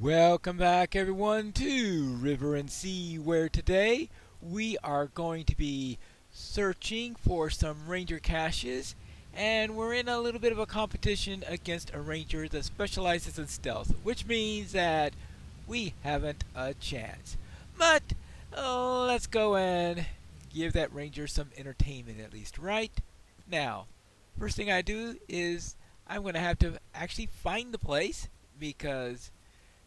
Welcome back everyone to River and Sea, where today we are going to be searching for some ranger caches, and we're in a little bit of a competition against a ranger that specializes in stealth, which means that we haven't a chance. But let's go and give that ranger some entertainment at least, right? Now, first thing I do is I'm going to have to actually find the place, because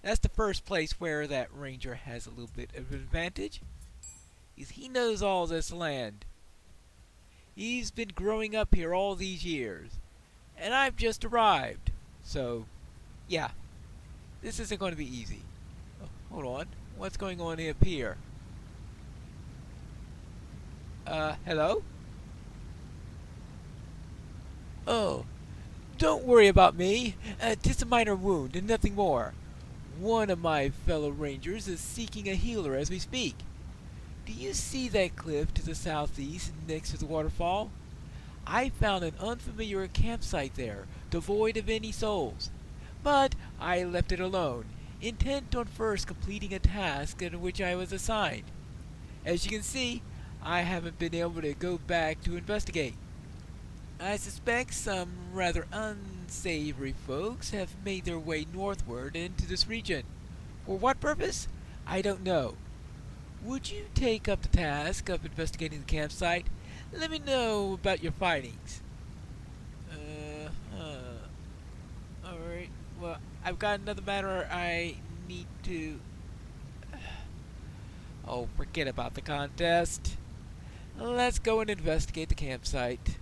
that's the first place where that ranger has a little bit of an advantage, is he knows all this land. He's been growing up here all these years, and I've just arrived. So, yeah, this isn't going to be easy. Oh, hold on. What's going on up here? Hello? Oh, don't worry about me. Just a minor wound and nothing more. One of my fellow rangers is seeking a healer as we speak. Do you see that cliff to the southeast next to the waterfall? I found an unfamiliar campsite there, devoid of any souls. But I left it alone, intent on first completing a task in which I was assigned. As you can see, I haven't been able to go back to investigate. I suspect some rather unsavory folks have made their way northward into this region. For what purpose? I don't know. Would you take up the task of investigating the campsite? Let me know about your findings. Alright, well, I've got another matter I need to... Oh, forget about the contest. Let's go and investigate the campsite.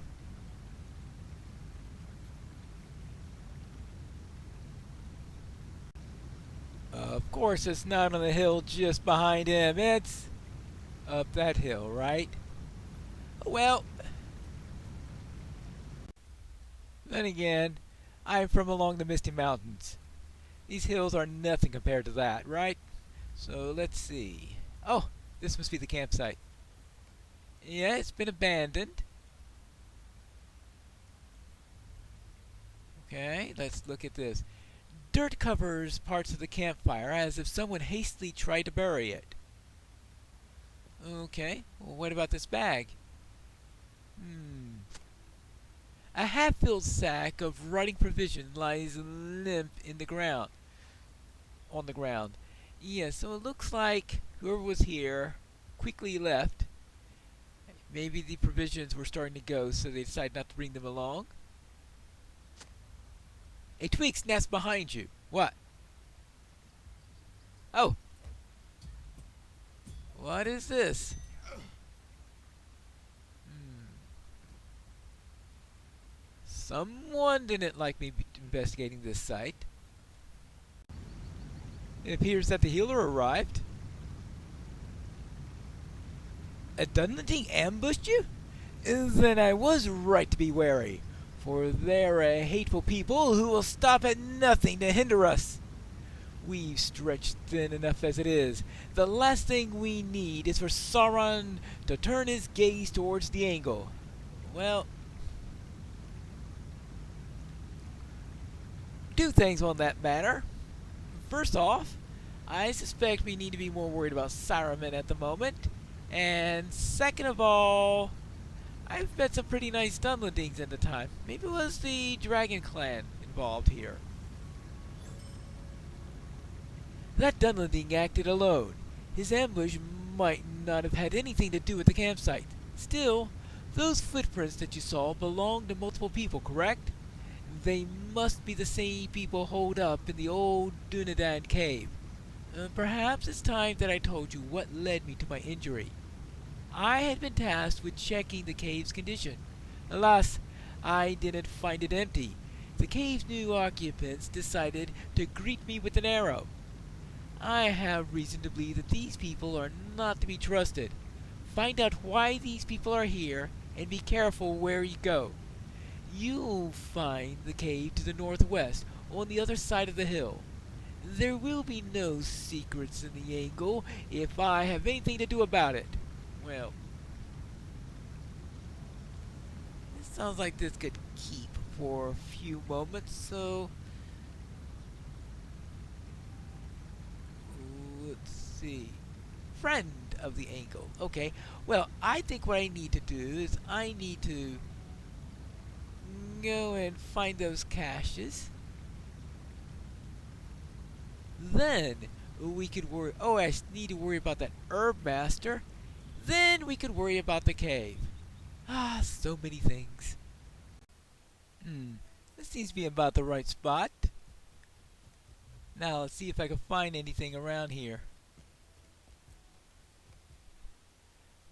Of course, it's not on the hill just behind him. It's up that hill, right? Well, then again, I'm from along the Misty Mountains. These hills are nothing compared to that, right? So let's see. Oh, this must be the campsite. Yeah, it's been abandoned. Okay, let's look at this. Dirt covers parts of the campfire as if someone hastily tried to bury it. Okay, well, what about this bag? A half-filled sack of rotting provision lies limp in the ground. On the ground. Yeah, so it looks like whoever was here quickly left. Maybe the provisions were starting to go, so they decided not to bring them along. A twig snaps behind you. What? Oh. What is this? Someone didn't like me investigating this site. It appears that the healer arrived. A Dunlending ambushed you? Then I was right to be wary, for they're a hateful people who will stop at nothing to hinder us. We've stretched thin enough as it is. The last thing we need is for Sauron to turn his gaze towards the angle. Well, two things on that matter. First off, I suspect we need to be more worried about Saruman at the moment. And second of all, I've met some pretty nice Dunlendings in the time. Maybe it was the Dragon Clan involved here. That Dunlending acted alone. His ambush might not have had anything to do with the campsite. Still, those footprints that you saw belonged to multiple people, correct? They must be the same people holed up in the old Dunedain cave. Perhaps it's time that I told you what led me to my injury. I had been tasked with checking the cave's condition. Alas, I didn't find it empty. The cave's new occupants decided to greet me with an arrow. I have reason to believe that these people are not to be trusted. Find out why these people are here, and be careful where you go. You'll find the cave to the northwest, on the other side of the hill. There will be no secrets in the angle if I have anything to do about it. Well, it sounds like this could keep for a few moments, so see. Friend of the angle. Okay. Well, I think what I need to do is I need to go and find those caches. Then we could worry. Oh, I need to worry about that herb master. Then we could worry about the cave. Ah, so many things. This seems to be about the right spot. Now let's see if I can find anything around here.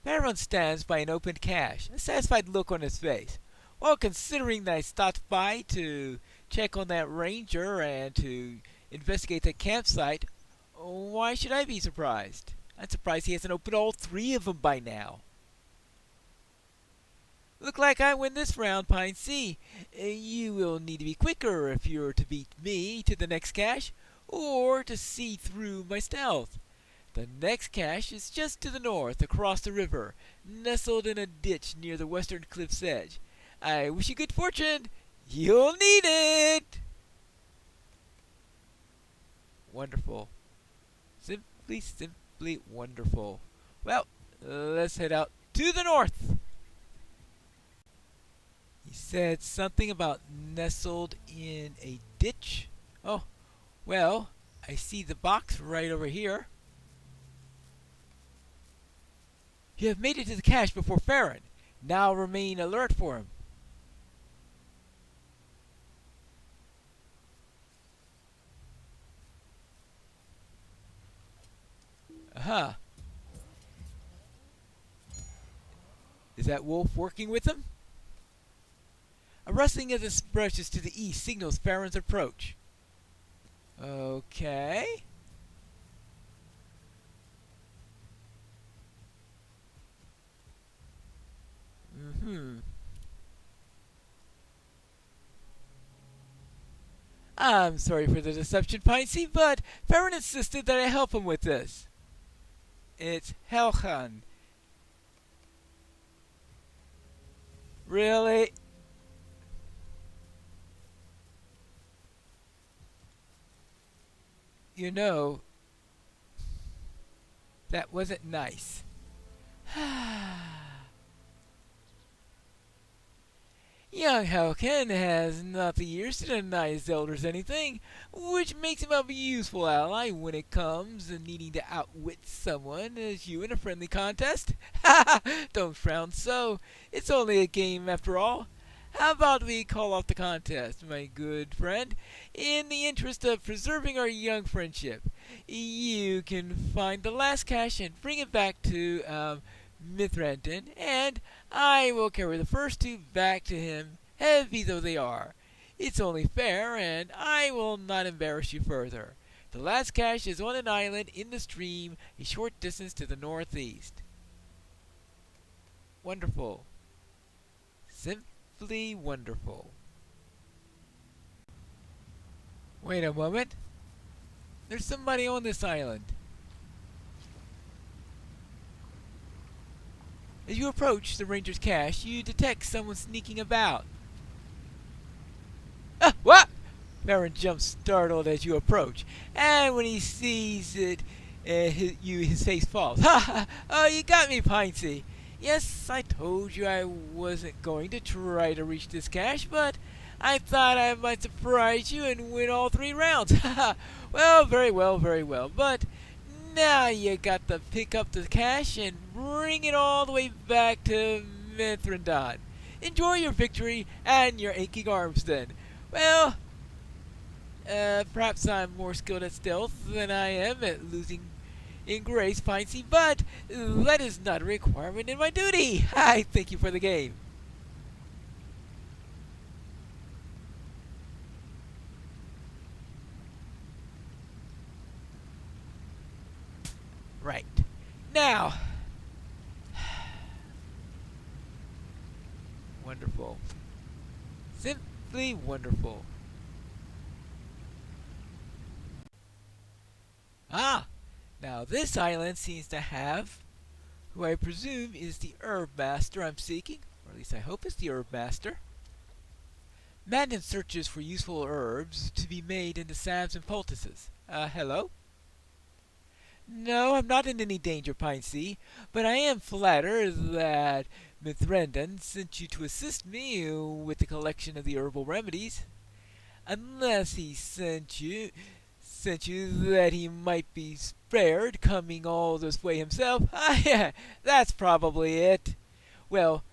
Baron stands by an opened cache, a satisfied look on his face. Well, considering that I stopped by to check on that ranger and to investigate that campsite, why should I be surprised? I'm surprised he hasn't opened all 3 of them by now. Look like I win this round, Pine C. You will need to be quicker if you're to beat me to the next cache, or to see through my stealth. The next cache is just to the north, across the river, nestled in a ditch near the western cliff's edge. I wish you good fortune. You'll need it. Wonderful. Simply wonderful. Well, let's head out to the north. He said something about nestled in a ditch. Oh, well, I see the box right over here. You have made it to the cache before Farron. Now remain alert for him. Aha. Is that wolf working with him? A rustling of the brushes to the east signals Farron's approach. Okay. I'm sorry for the deception, Piney, but Farron insisted that I help him with this. It's Helchan. Really? You know, that wasn't nice. Young Helken has not the years to deny his elders anything, which makes him a useful ally when it comes to needing to outwit someone as you in a friendly contest. Don't frown so. It's only a game after all. How about we call off the contest, my good friend? In the interest of preserving our young friendship, you can find the last cache and bring it back to Mithranton, and I will carry the first 2 back to him, heavy though they are. It's only fair, and I will not embarrass you further. The last cache is on an island in the stream, a short distance to the northeast. Wonderful. Simply wonderful. Wait a moment. There's somebody on this island. As you approach the ranger's cache, you detect someone sneaking about. Ah, what? Farron jumps startled as you approach, and when he sees it, his face falls. Ha ha! Oh, you got me, Piney. Yes, I told you I wasn't going to try to reach this cache, but I thought I might surprise you and win all 3 rounds. Ha ha! Well, very well, very well. But now you got to pick up the cache and bring it all the way back to Mithranton. Enjoy your victory and your aching arms then. Well, perhaps I'm more skilled at stealth than I am at losing in grace, Piney, but that is not a requirement in my duty. I thank you for the game. Right. Now, wonderful. Simply wonderful. Ah! Now this island seems to have who I presume is the herb master I'm seeking, or at least I hope it's the herb master. Mandan searches for useful herbs to be made into salves and poultices. Hello? No, I'm not in any danger, Pine Sea, but I am flattered that Mithrandan sent you to assist me with the collection of the herbal remedies. Unless he sent you that he might be spared coming all this way himself. Ah, yeah, that's probably it. Well,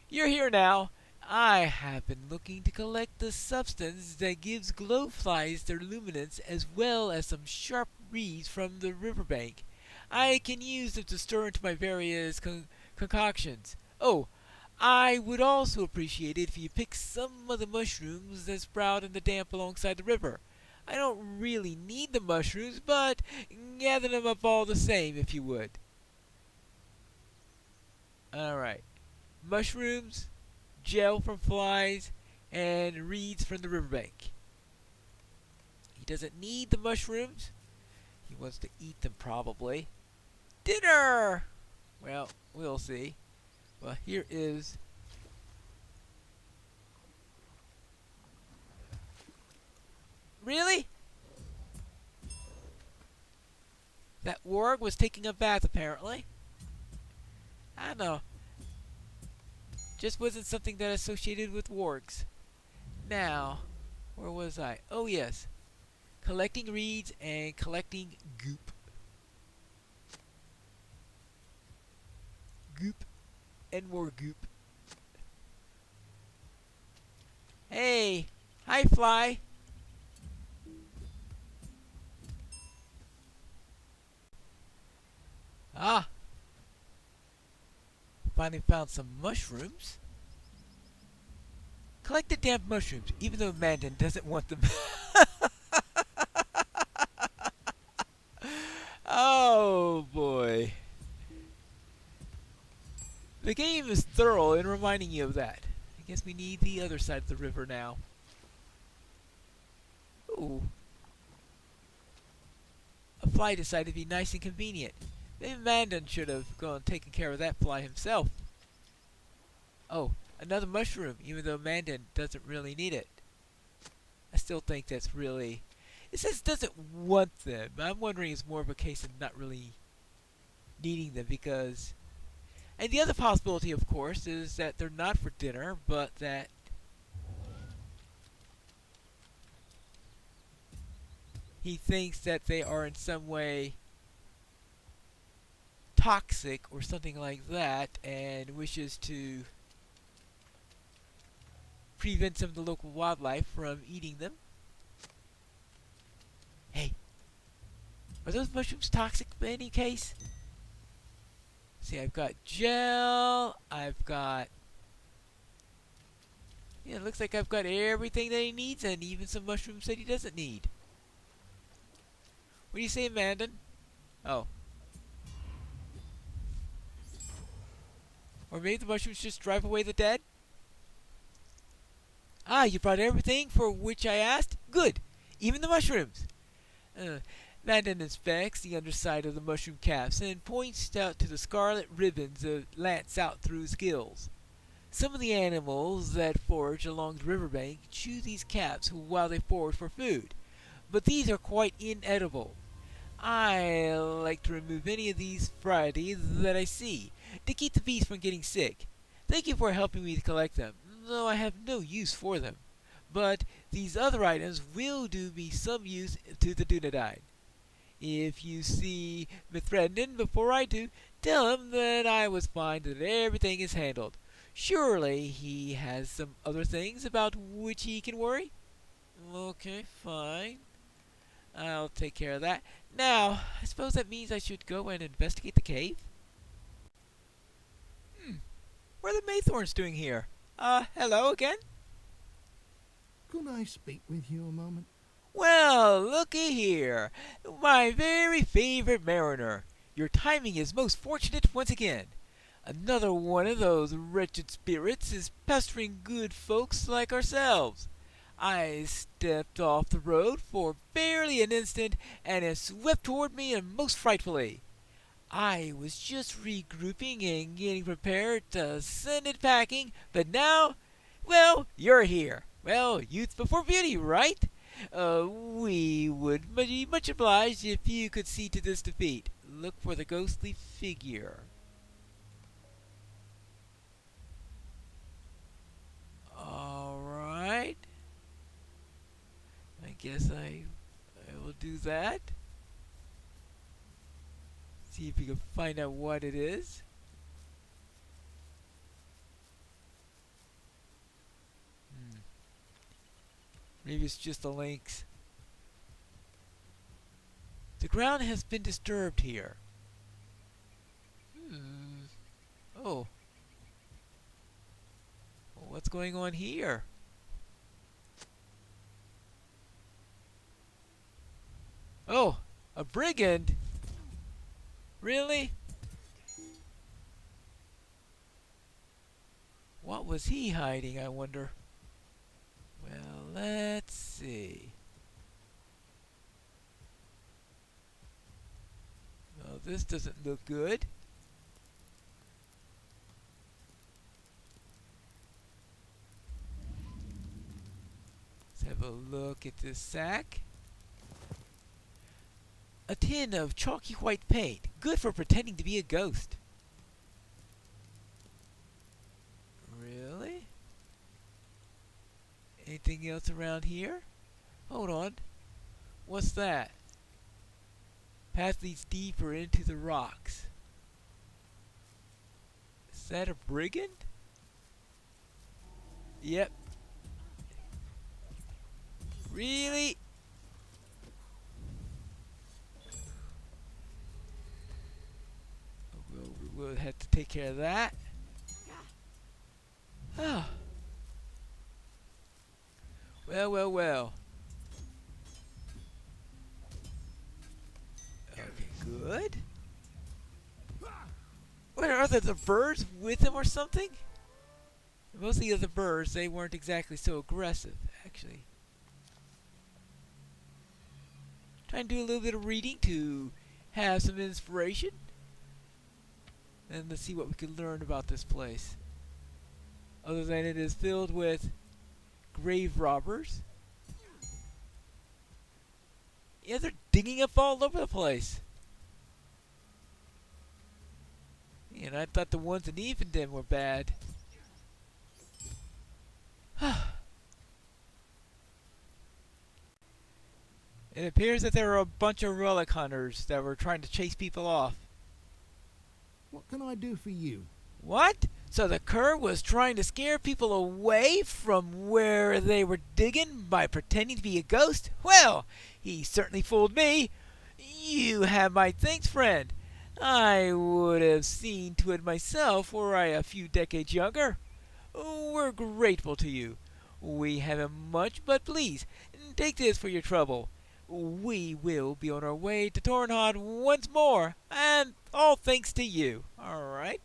you're here now. I have been looking to collect the substance that gives glowflies their luminance as well as some sharp reeds from the riverbank. I can use them to stir into my various concoctions. Oh, I would also appreciate it if you pick some of the mushrooms that sprout in the damp alongside the river. I don't really need the mushrooms, but gather them up all the same if you would. Alright. Mushrooms, gel from flies, and reeds from the riverbank. He doesn't need the mushrooms. He wants to eat them probably. Dinner! Well, we'll see. Well, here is... Really? That warg was taking a bath apparently. I don't know. Just wasn't something that associated with wargs. Now, where was I? Oh yes. Collecting reeds and collecting goop. Goop and more goop. Hey! Hi, fly! Ah! Finally found some mushrooms. Collect the damp mushrooms, even though Mandan doesn't want them. Oh boy. The game is thorough in reminding you of that. I guess we need the other side of the river now. Ooh. A fly decided to be nice and convenient. Maybe Mandan should have gone and taken care of that fly himself. Oh, another mushroom, even though Mandan doesn't really need it. I still think that's really... It says doesn't want them. I'm wondering it's more of a case of not really needing them because... And the other possibility, of course, is that they're not for dinner, but that... he thinks that they are in some way toxic or something like that and wishes to prevent some of the local wildlife from eating them. Hey, are those mushrooms toxic in any case? See, I've got gel, I've got... Yeah, it looks like I've got everything that he needs and even some mushrooms that he doesn't need. What do you say, Mandan? Oh. Or maybe the mushrooms just drive away the dead? Ah, you brought everything for which I asked? Good! Even the mushrooms! Mandan inspects the underside of the mushroom caps and points out to the scarlet ribbons that lance out through his gills. Some of the animals that forage along the riverbank chew these caps while they forage for food, but these are quite inedible. I like to remove any of these varieties that I see, to keep the bees from getting sick. Thank you for helping me to collect them, though I have no use for them. But these other items will do me some use to the Dunedain. If you see Mithrandan before I do, tell him that I was fine, that everything is handled. Surely he has some other things about which he can worry? Okay, fine. I'll take care of that. Now, I suppose that means I should go and investigate the cave? What are the Maythorns doing here? Hello again? Could I speak with you a moment? Well, looky here. My very favorite mariner. Your timing is most fortunate once again. Another one of those wretched spirits is pestering good folks like ourselves. I stepped off the road for barely an instant and it swept toward me and most frightfully. I was just regrouping and getting prepared to send it packing, but now, well, you're here. Well, youth before beauty, right? We would be much obliged if you could see to this defeat. look for the ghostly figure. Alright. I guess I will do that. See if we can find out what it is. Maybe it's just the links. The ground has been disturbed here. Oh. Well, what's going on here? Oh, a brigand? Really? What was he hiding, I wonder? Well, let's see. Well, this doesn't look good. Let's have a look at this sack. A tin of chalky white paint, good for pretending to be a ghost. Really? Anything else around here? Hold on. What's that? Path leads deeper into the rocks. Is that a brigand? Yep. Really? We'll have to take care of that. Oh. Well, well, well. Okay, good. What are the birds with him or something? Most of the other birds, they weren't exactly so aggressive, actually. Trying to do a little bit of reading to have some inspiration. And let's see what we can learn about this place. Other than it is filled with grave robbers. Yeah, they're digging up all over the place. And I thought the ones in Evendon were bad. It appears that there are a bunch of relic hunters that were trying to chase people off. What can I do for you? What? So the cur was trying to scare people away from where they were digging by pretending to be a ghost? Well, he certainly fooled me. You have my thanks, friend. I would have seen to it myself were I a few decades younger. We're grateful to you. We haven't much, but please, take this for your trouble. We will be on our way to Tornhod once more, and all thanks to you. All right.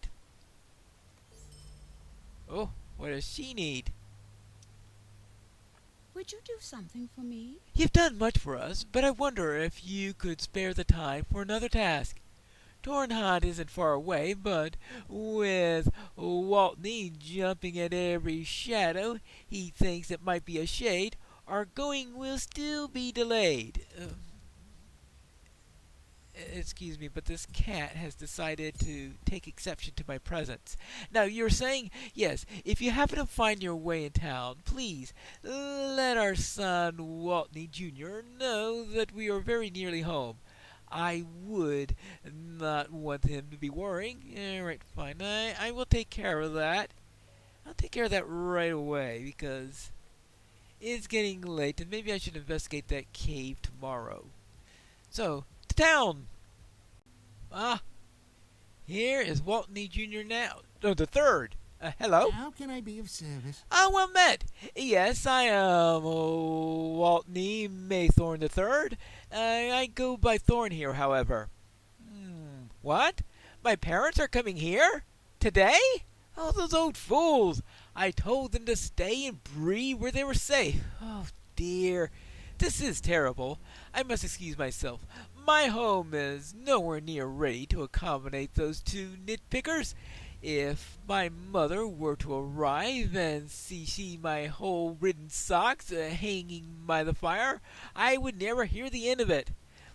Oh, what does she need? Would you do something for me? You've done much for us, but I wonder if you could spare the time for another task. Tornhod isn't far away, but with Waltney jumping at every shadow he thinks it might be a shade, our going will still be delayed. Excuse me, but this cat has decided to take exception to my presence. Now, you're saying, yes, if you happen to find your way in town, please let our son Waltney Jr. know that we are very nearly home. I would not want him to be worrying. Alright, fine. I will take care of that. I'll take care of that right away because it's getting late and maybe I should investigate that cave tomorrow. So, to town! Ah, here is Waltney Jr. now. Oh, the third. Hello? How can I be of service? Ah, well met. Yes, I am Waltney Maythorn III. I go by Thorn here, however. What? My parents are coming here? Today? Oh, those old fools. I told them to stay and breathe where they were safe. Oh, dear. This is terrible. I must excuse myself. My home is nowhere near ready to accommodate those two nitpickers. If my mother were to arrive and see my hole-ridden socks hanging by the fire, I would never hear the end of it.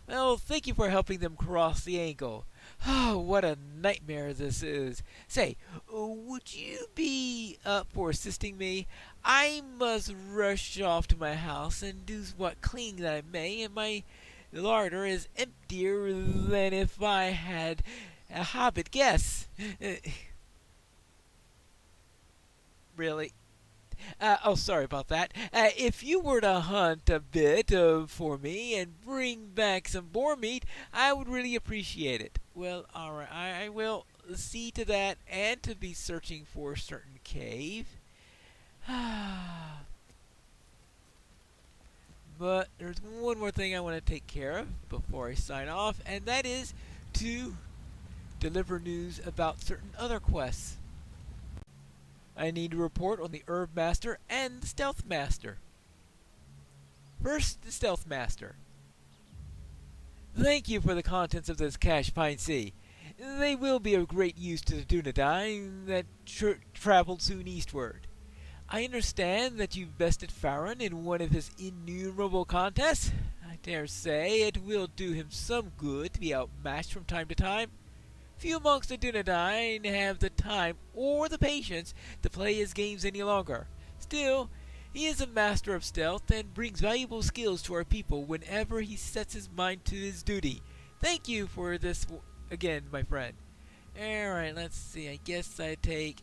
Well, thank you for helping them cross the ankle. Oh, what a nightmare this is. Say, would you be up for assisting me? I must rush off to my house and do what cleaning that I may, and my larder is emptier than if I had a hobbit guess. Really? Oh, sorry about that. If you were to hunt a bit for me and bring back some boar meat, I would really appreciate it. Well, alright, I will see to that and to be searching for a certain cave. But there's one more thing I want to take care of before I sign off, and that is to deliver news about certain other quests. I need to report on the Herb Master and the Stealth Master. First, the Stealth Master. Thank you for the contents of this cache, Pine Sea. They will be of great use to the Dunedain that traveled soon eastward. I understand that you've bested Farron in one of his innumerable contests. I dare say it will do him some good to be outmatched from time to time. Few amongst the Dunedain have the time or the patience to play his games any longer. Still, he is a master of stealth and brings valuable skills to our people whenever he sets his mind to his duty. Thank you for this again, my friend. Alright, let's see. I guess I take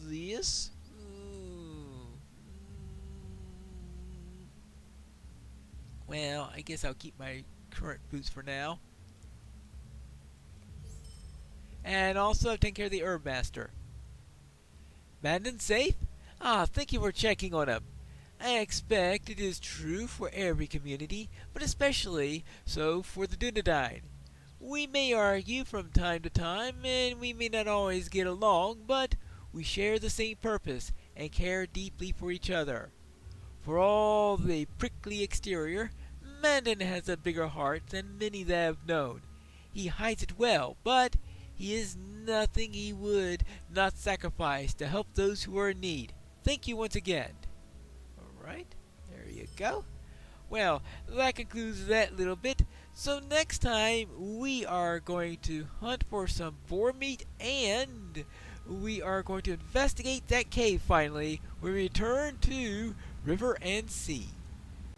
this. Well, I guess I'll keep my current boots for now. And also I've taken care of the Herb Master. Mandan safe? Thank you for checking on him. I expect it is true for every community, but especially so for the Dunedain. We may argue from time to time, and we may not always get along, but we share the same purpose and care deeply for each other. For all the prickly exterior, Mandan has a bigger heart than many that I've known. He hides it well, but he is nothing he would not sacrifice to help those who are in need. Thank you once again. Alright, there you go. Well, that concludes that little bit. So next time we are going to hunt for some boar meat and we are going to investigate that cave finally when we return to River and Sea.